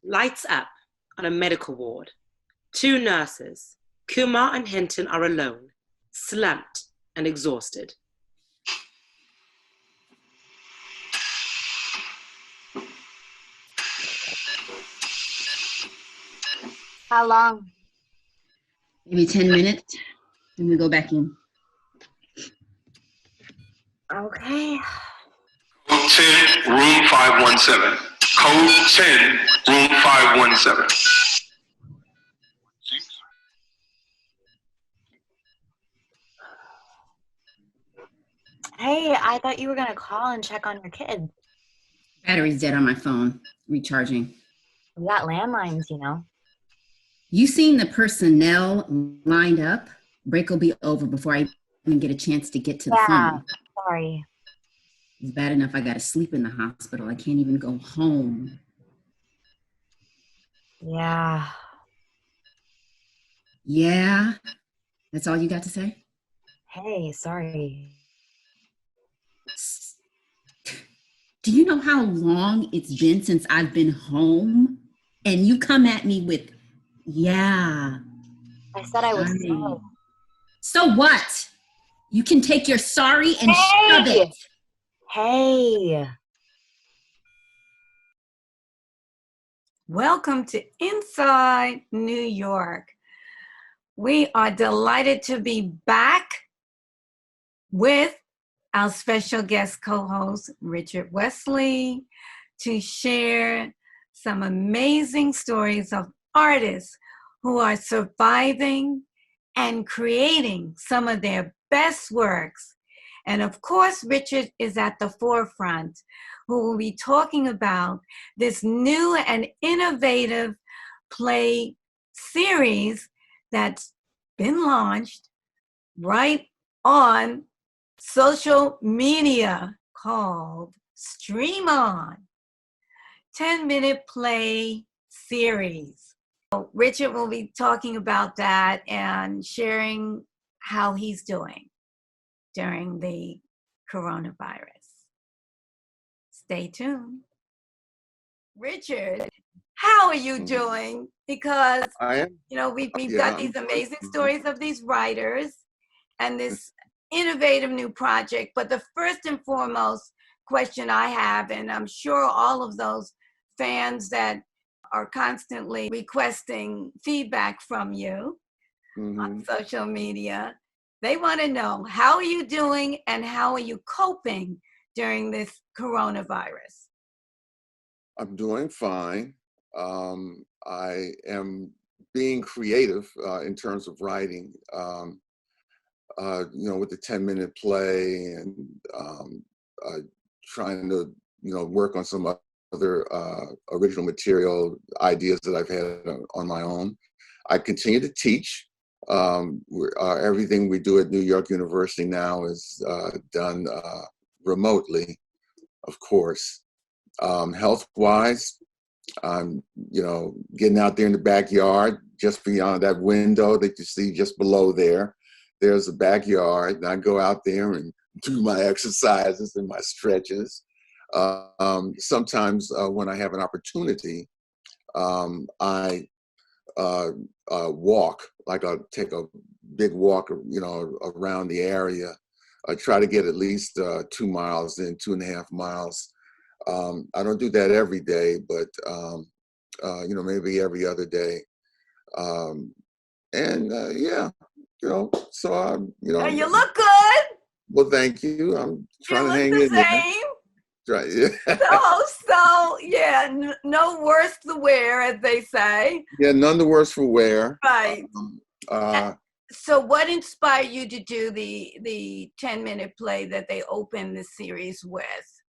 Lights up on a medical ward. Two nurses, Kumar and Hinton, are alone, slumped and exhausted. How long? Maybe 10 minutes, then we go back in. Okay. Code 10, room 517. Code 10, room 517. Hey, I thought you were gonna call and check on your kid. Battery's dead on my phone, recharging. We got landlines, you know. You seen the personnel lined up? Break will be over before I even get a chance to get to the phone. Sorry. It's bad enough I gotta sleep in the hospital. I can't even go home. Yeah. Yeah? That's all you got to say? Hey, sorry. Do you know how long it's been since I've been home? And you come at me with, yeah. I said I was sorry. So what? You can take your sorry and shove it. Hey. Welcome to Inside New York. We are delighted to be back with our special guest co-host, Richard Wesley, to share some amazing stories of artists who are surviving and creating some of their best works. And of course, Richard is at the forefront, who will be talking about this new and innovative play series that's been launched right on social media called Stream On, 10-minute play series. So Richard will be talking about that and sharing how he's doing during the coronavirus. Stay tuned. Richard, how are you doing? Because we've got these amazing stories of these writers and this innovative new project. But the first and foremost question I have, and I'm sure all of those fans that are constantly requesting feedback from you on social media, they want to know, how are you doing and how are you coping during this coronavirus? I'm doing fine. I am being creative in terms of writing, with the 10-minute play and trying to, work on some other original material ideas that I've had on my own. I continue to teach. Everything we do at New York University now is done remotely, of course. Health-wise, I'm, getting out there in the backyard, just beyond that window that you see just below there. There's the backyard, and I go out there and do my exercises and my stretches. Sometimes when I have an opportunity, I walk, like I'll take a big walk, around the area. I try to get at least 2 miles in, 2.5 miles. I don't do that every day, but, maybe every other day. So I'm, And you look good. Well, thank you. I'm trying to hang in there. Right. Yeah. So yeah, no worse the wear, as they say. Yeah, none the worse for wear. Right. So what inspired you to do the 10-minute play that they opened the series with?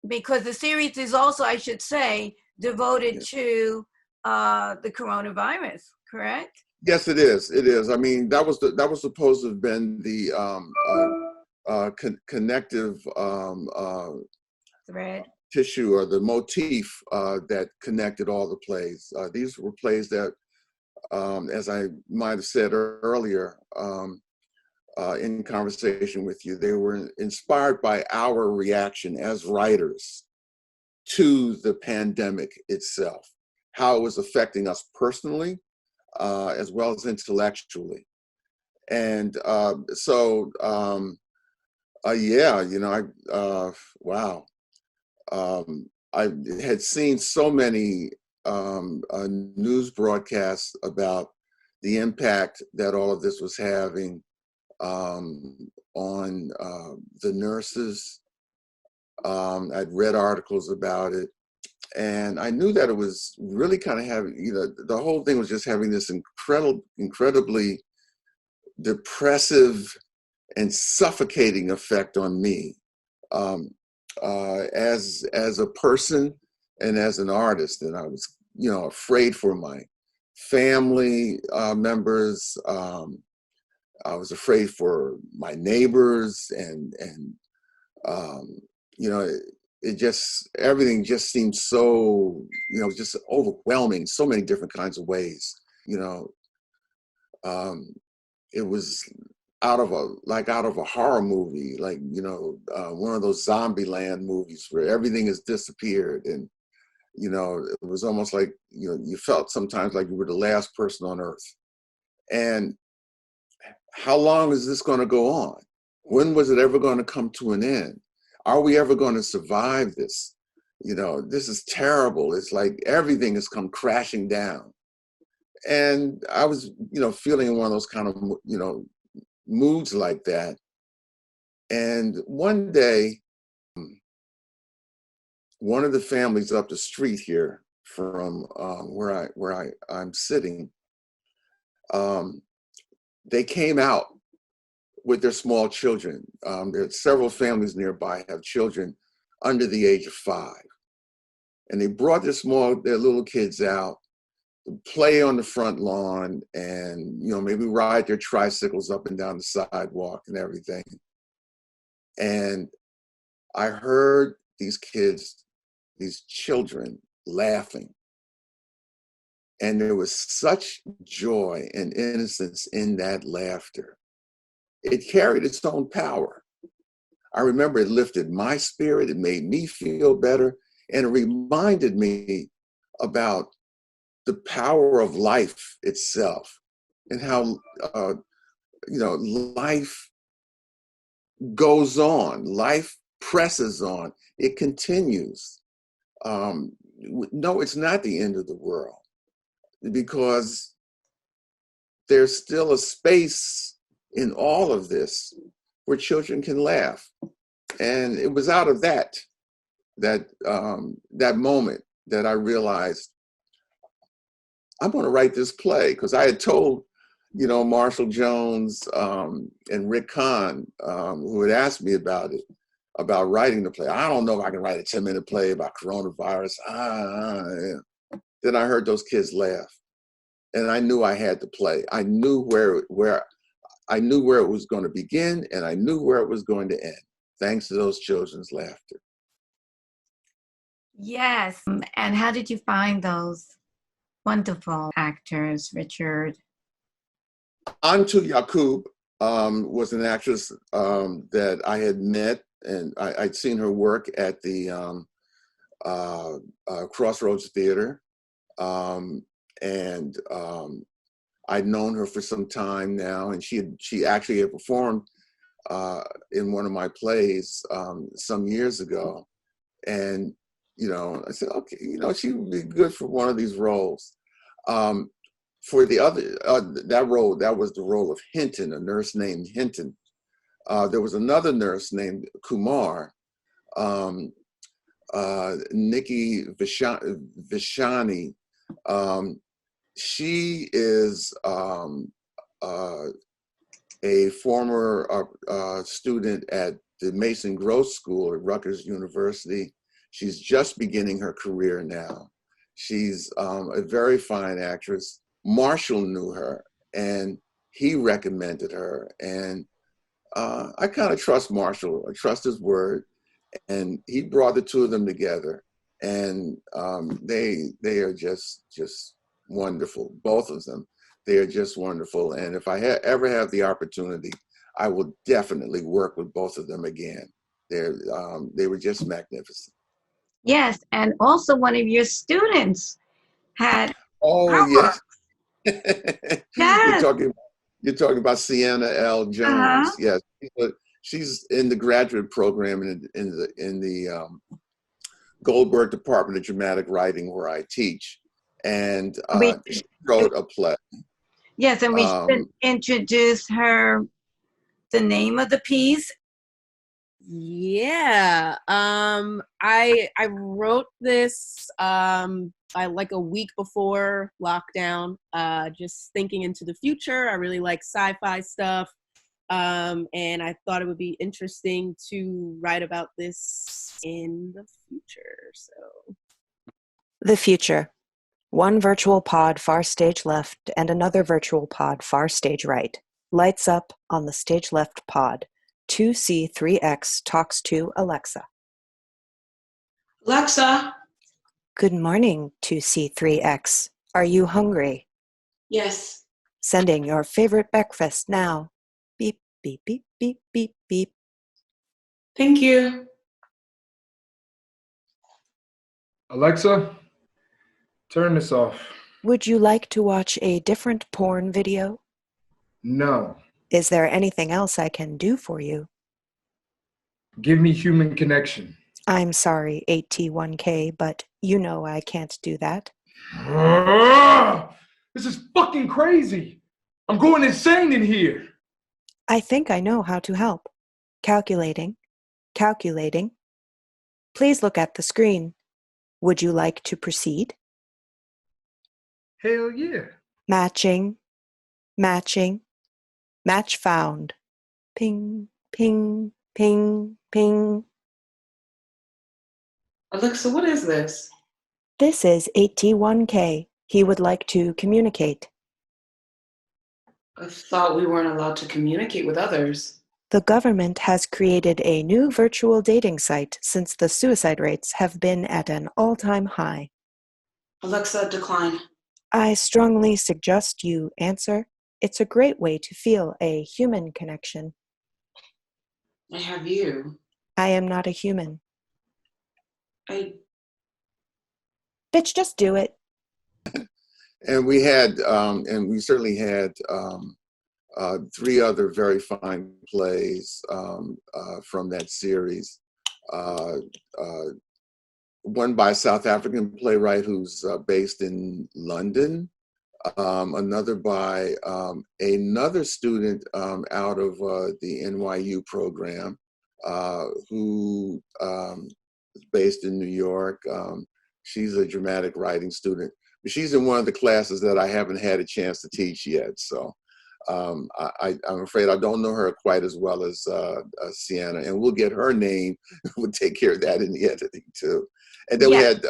Because the series is also, I should say, devoted to the coronavirus, correct? Yes, it is. It is. I mean, that was supposed to have been the connective thread, tissue, or the motif that connected all the plays. These were plays that, as I might have said earlier in conversation with you, they were inspired by our reaction as writers to the pandemic itself, how it was affecting us personally, as well as intellectually. And yeah, you know, wow. I had seen so many news broadcasts about the impact that all of this was having on the nurses. I'd read articles about it, and I knew that it was really kind of having, you know, the whole thing was just having this incredibly depressive and suffocating effect on me as a person and as an artist. And I was, you know, afraid for my family members. I was afraid for my neighbors, and you know, it just, everything just seemed so, you know, just overwhelming, so many different kinds of ways. You know, it was out of a horror movie, like, you know, one of those Zombieland movies where everything has disappeared. And, you know, it was almost like, you know, you felt sometimes like you were the last person on earth. And how long is this going to go on? When was it ever going to come to an end? Are we ever going to survive this? You know, this is terrible. It's like everything has come crashing down. And I was, you know, feeling one of those kind of, you know, moods like that. And one day, one of the families up the street here from where I'm sitting, they came out with their small children. There are several families nearby have children under the age of 5. And they brought their little kids out to play on the front lawn and, you know, maybe ride their tricycles up and down the sidewalk and everything. And I heard these kids, these children laughing. And there was such joy and innocence in that laughter. It carried its own power. I remember it lifted my spirit, it made me feel better, and it reminded me about the power of life itself and how, you know, life goes on, life presses on, it continues. No, it's not the end of the world, because there's still a space in all of this where children can laugh. And it was out of that moment that I realized I'm going to write this play, because I had told, you know, Marshall Jones and Rick Kahn, who had asked me about it, about writing the play. I don't know if I can write a 10-minute play about coronavirus. Yeah. Then I heard those kids laugh, and I knew I had to play. I knew where it was going to begin, and I knew where it was going to end, thanks to those children's laughter. Yes. And how did you find those wonderful actors, Richard? Antu Yakub was an actress that I had met, and I'd seen her work at the Crossroads Theater. And I'd known her for some time now, and she actually had performed in one of my plays some years ago. And, you know, I said, okay, you know, she would be good for one of these roles. For the other, that role, that was the role of Hinton, a nurse named Hinton. There was another nurse named Kumar, Nikki Vishani. She is a former student at the Mason Gross School at Rutgers University. She's just beginning her career now. She's a very fine actress. Marshall knew her, and he recommended her. And I kind of trust Marshall. I trust his word. And he brought the two of them together. And they are just wonderful, both of them. They are just wonderful. And if I ever have the opportunity, I will definitely work with both of them again. They were just magnificent. Yes, and also one of your students had. Oh, yes. Yes. You're talking about Sienna L. Jones. Yes, she's in the graduate program in the Goldberg Department of Dramatic Writing, where I teach, and she wrote a play. Yes, and we should introduce her, the name of the piece. Yeah, I wrote this by like a week before lockdown, just thinking into the future. I really like sci-fi stuff, and I thought it would be interesting to write about this in the future. So, the future. One virtual pod far stage left and another virtual pod far stage right. Lights up on the stage left pod. 2C3X talks to Alexa. Alexa. Good morning, 2C3X. Are you hungry? Yes. Sending your favorite breakfast now. Beep, beep, beep, beep, beep, beep. Thank you. Alexa, turn this off. Would you like to watch a different porn video? No. Is there anything else I can do for you? Give me human connection. I'm sorry, 8T1K, but you know I can't do that. This is fucking crazy. I'm going insane in here. I think I know how to help. Calculating. Calculating. Please look at the screen. Would you like to proceed? Hell yeah. Matching. Matching. Match found. Ping, ping, ping, ping. Alexa, what is this? This is 8T1K. He would like to communicate. I thought we weren't allowed to communicate with others. The government has created a new virtual dating site since the suicide rates have been at an all-time high. Alexa, decline. I strongly suggest you answer. It's a great way to feel a human connection. I have you. I am not a human. I... Bitch, just do it. And we had, and we certainly had 3 other very fine plays from that series. One by a South African playwright who's based in London. Another by another student out of the NYU program who is based in New York. She's a dramatic writing student. But she's in one of the classes that I haven't had a chance to teach yet. So I'm afraid I don't know her quite as well as Sienna. And we'll get her name. We'll take care of that in the editing too. And then we had...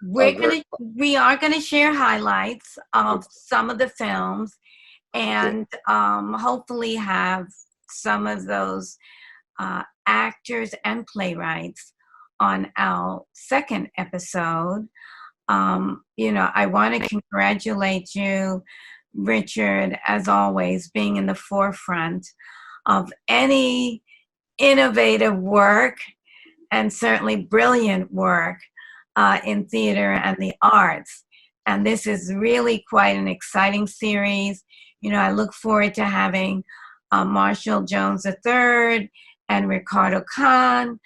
we are gonna share highlights of some of the films, and hopefully have some of those actors and playwrights on our second episode. You know, I want to congratulate you, Richard, as always, being in the forefront of any innovative work and certainly brilliant work in theater and the arts. And this is really quite an exciting series. You know, I look forward to having Marshall Jones III and Ricardo Khan.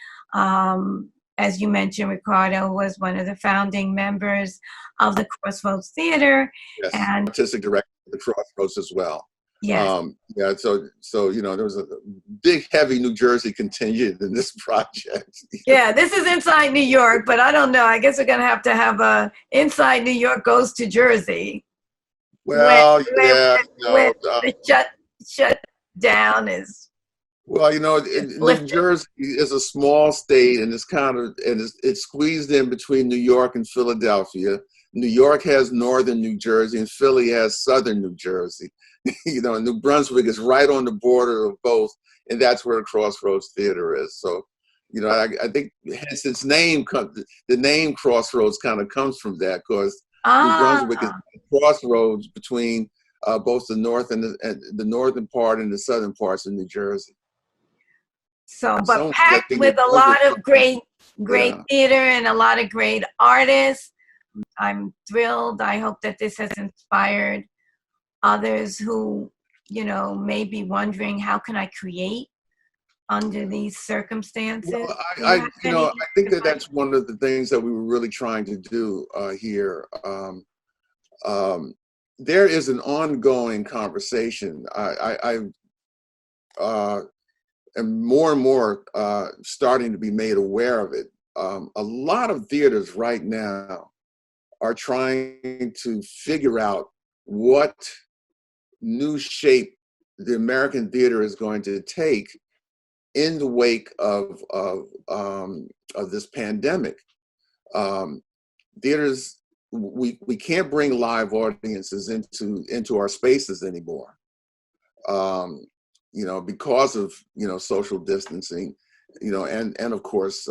As you mentioned, Ricardo was one of the founding members of the Crossroads Theater. Yes, and artistic director of the Crossroads as well. Yes. Yeah, so you know, there was a big, heavy New Jersey contingent in this project. Yeah, this is inside New York, but I don't know. I guess we're going to have a Inside New York Goes to Jersey. Well, when the shut down is. Well, you know, New Jersey is a small state, and it's squeezed in between New York and Philadelphia. New York has northern New Jersey, and Philly has southern New Jersey. You know, New Brunswick is right on the border of both, and that's where Crossroads Theater is. So, you know, I think hence its name, the name Crossroads kind of comes from that, because New Brunswick is the crossroads between both the north and the northern part and the southern parts of New Jersey. So, but packed with a lot of great great theater and a lot of great artists. I'm thrilled. I hope that this has inspired others who, may be wondering, how can I create under these circumstances? Well, I think that's one of the things that we were really trying to do here. There is an ongoing conversation. I am more and more starting to be made aware of it. A lot of theaters right now are trying to figure out what new shape the American theater is going to take in the wake of this pandemic. Theaters, we can't bring live audiences into our spaces anymore, because of social distancing, and of course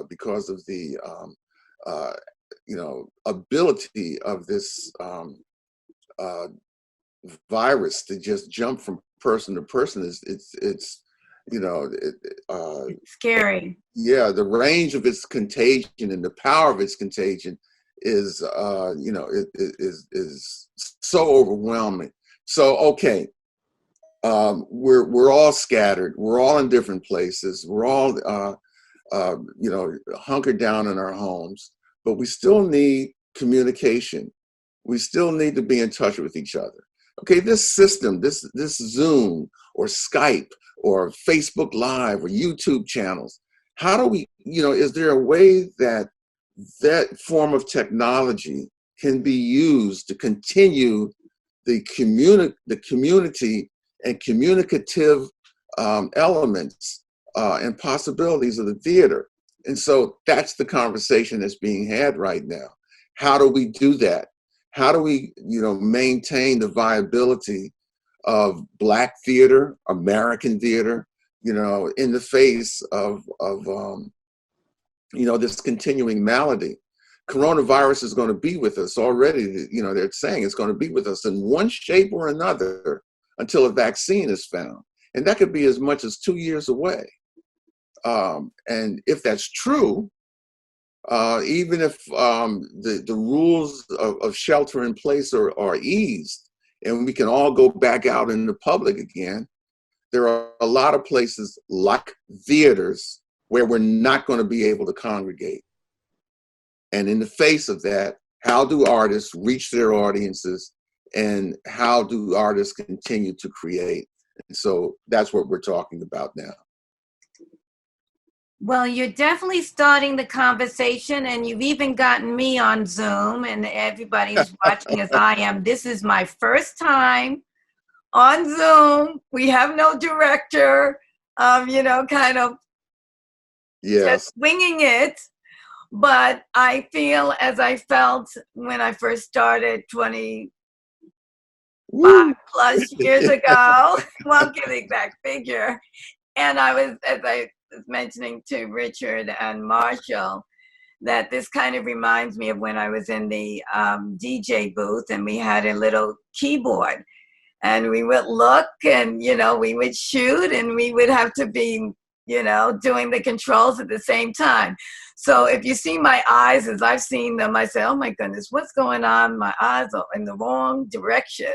because of the ability of this virus to just jump from person to person it's scary. Yeah, the range of its contagion and the power of its contagion is is so overwhelming. So okay, we're all scattered. We're all in different places. We're all hunkered down in our homes, but we still need communication. We still need to be in touch with each other. Okay, this system, this Zoom or Skype or Facebook Live or YouTube channels, how do we, is there a way that form of technology can be used to continue the community and communicative elements and possibilities of the theater? And so that's the conversation that's being had right now. How do we do that? How do we, maintain the viability of Black theater, American theater, in the face of this continuing malady? Coronavirus is going to be with us already. They're saying it's going to be with us in one shape or another until a vaccine is found. And that could be as much as 2 years away. And if that's true, even if the rules of shelter in place are eased and we can all go back out in the public again, there are a lot of places like theaters where we're not going to be able to congregate. And in the face of that, how do artists reach their audiences, and how do artists continue to create? And so that's what we're talking about now. Well, you're definitely starting the conversation, and you've even gotten me on Zoom, and everybody who's watching as I am. This is my first time on Zoom. We have no director, kind of just winging it. But I feel as I felt when I first started 25 plus years ago. Won't give the exact figure. And I was, as I was mentioning to Richard and Marshall, that this kind of reminds me of when I was in the DJ booth and we had a little keyboard and we would look and, we would shoot and we would have to be, doing the controls at the same time. So if you see my eyes as I've seen them, I say, oh my goodness, what's going on? My eyes are in the wrong direction.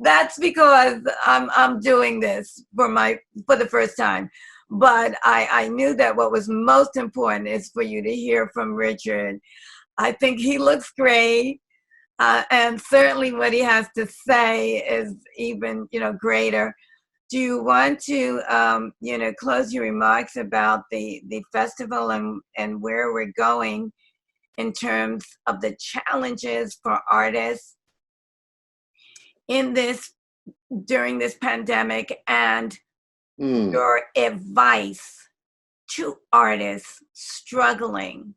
That's because I'm doing this for the first time. But I knew that what was most important is for you to hear from Richard. I think he looks great. And certainly what he has to say is even, greater. Do you want to, close your remarks about the festival and where we're going in terms of the challenges for artists during this pandemic, and your advice to artists struggling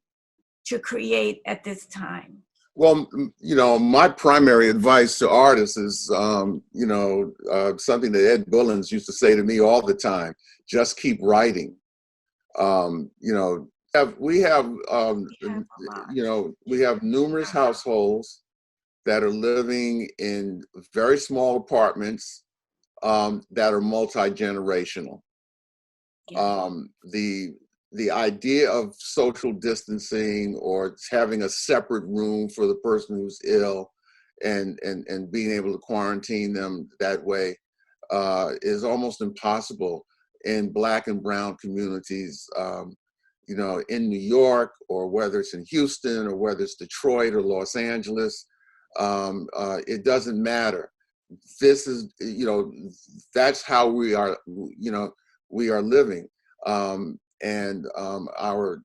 to create at this time? Well, my primary advice to artists is, something that Ed Bullins used to say to me all the time: just keep writing. We have numerous households that are living in very small apartments that are multi-generational. The idea of social distancing or having a separate room for the person who's ill and being able to quarantine them that way is almost impossible in Black and brown communities, you know, in New York, or whether it's in Houston, or whether it's Detroit or Los Angeles. It doesn't matter. This is, you know, that's how we are, you know, we are living. And our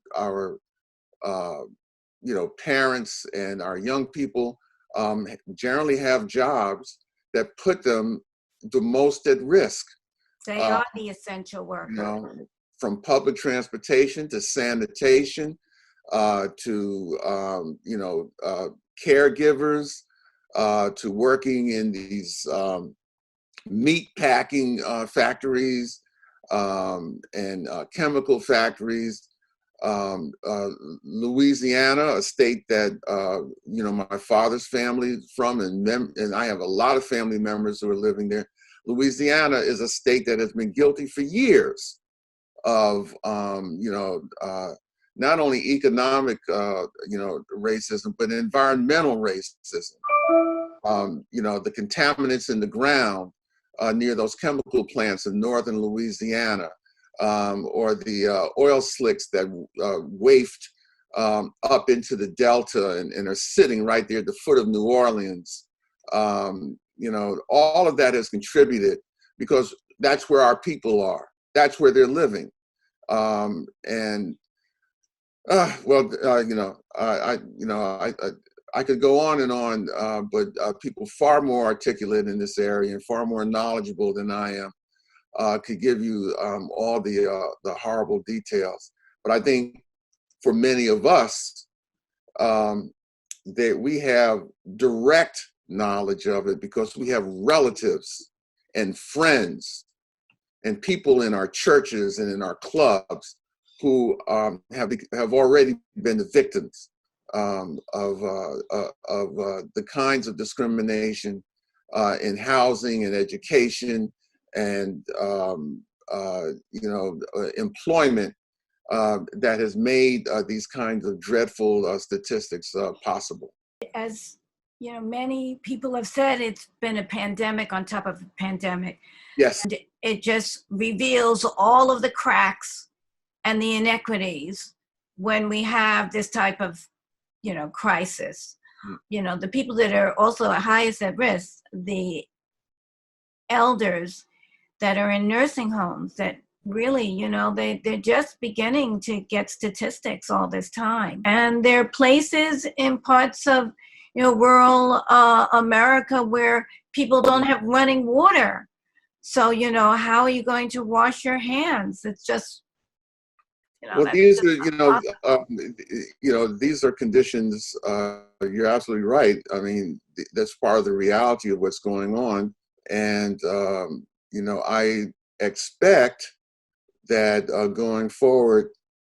you know, parents and our young people generally have jobs that put them the most at risk. They are the essential workers. You know, from public transportation to sanitation to you know, caregivers to working in these meat packing factories and chemical factories. Louisiana, a state that you know, my father's family is from, and I have a lot of family members who are living there. Louisiana is a state that has been guilty for years of you know, not only economic you know, racism, but environmental racism. You know, the contaminants in the ground near those chemical plants in northern Louisiana, or the oil slicks that waft up into the Delta and are sitting right there at the foot of New Orleans. You know, all of that has contributed because that's where our people are. That's where they're living. And well, you know, I could go on and on, but people far more articulate in this area and far more knowledgeable than I am could give you all the horrible details. But I think for many of us, that we have direct knowledge of it because we have relatives and friends and people in our churches and in our clubs who have already been the victims of the kinds of discrimination in housing and education and you know, employment that has made these kinds of dreadful statistics possible. As you know, many people have said, it's been a pandemic on top of a pandemic. Yes. And it just reveals all of the cracks and the inequities when we have this type of, you know, crisis. You know, the people that are also highest at risk, the elders that are in nursing homes that really, you know, they're just beginning to get statistics all this time. And there are places in parts of, you know, rural America where people don't have running water. So, you know, how are you going to wash your hands? It's just, you know, well, these are, you know, these are conditions. You're absolutely right. I mean, that's part of the reality of what's going on. And, you know, I expect that going forward,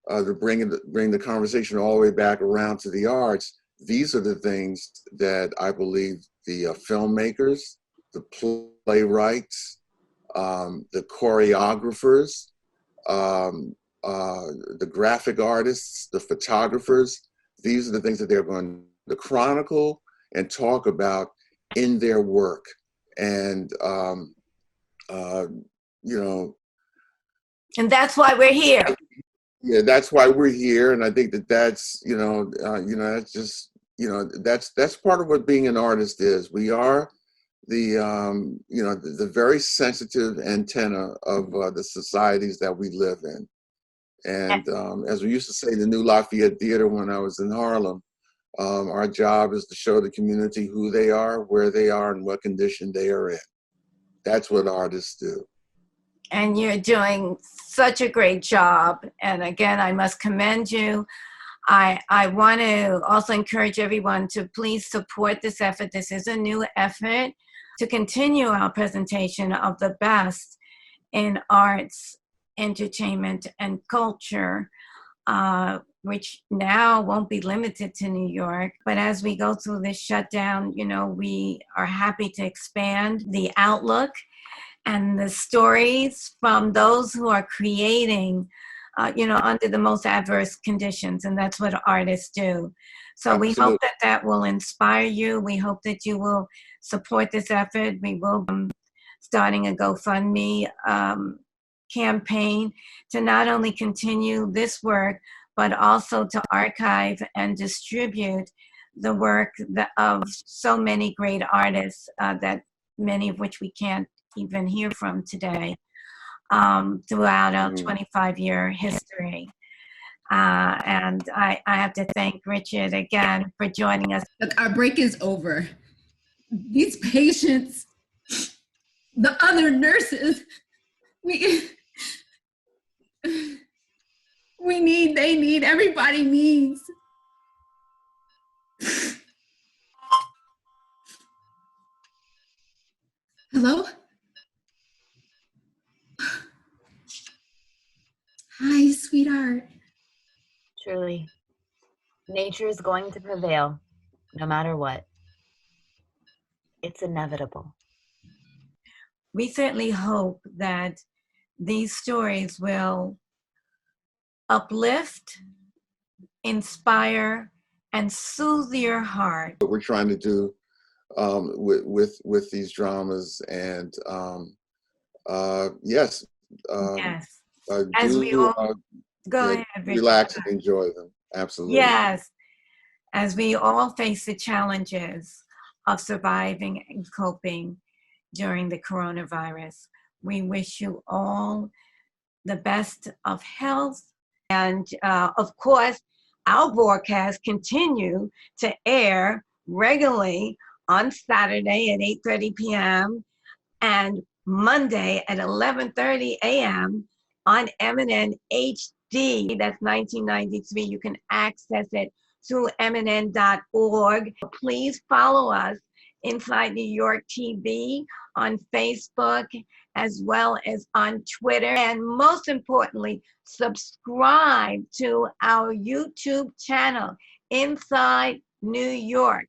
to bring the conversation all the way back around to the arts, these are the things that I believe the filmmakers, the playwrights, the choreographers, the graphic artists, the photographers, these are the things that they're going to chronicle and talk about in their work. And, you know. And that's why we're here. Yeah, that's why we're here. And I think that that's, you know, that's just, you know, that's part of what being an artist is. We are the, you know, the very sensitive antenna of the societies that we live in. And as we used to say, the New Lafayette Theater when I was in Harlem, our job is to show the community who they are, where they are, and what condition they are in. That's what artists do. And you're doing such a great job. And again, I must commend you. I want to also encourage everyone to please support this effort. This is a new effort to continue our presentation of the best in arts, entertainment, and culture, which now won't be limited to New York. But as we go through this shutdown, you know, we are happy to expand the outlook and the stories from those who are creating, under the most adverse conditions, and that's what artists do. So Absolutely. we hope that that will inspire you. We hope that you will support this effort. We will be starting a GoFundMe campaign to not only continue this work, but also to archive and distribute the work of so many great artists that many of which we can't even hear from today throughout our 25-year history. And I have to thank Richard again for joining us. Look, our break is over. These patients, the other nurses, they need, everybody needs. Hello? Hi, sweetheart. Truly, nature is going to prevail no matter what. It's inevitable. We certainly hope that these stories will uplift, inspire, and soothe your heart. What we're trying to do with these dramas, and yes, yes. As we all go ahead, relax and enjoy them. Absolutely. Yes, as we all face the challenges of surviving and coping during the coronavirus, we wish you all the best of health. And of course, our broadcasts continue to air regularly on Saturday at 8:30 p.m. and Monday at 11:30 a.m. on MNNHD. That's 1993. You can access it through MNN.org. Please follow us Inside New York TV on Facebook, as well as on Twitter. And most importantly, subscribe to our YouTube channel, Inside New York.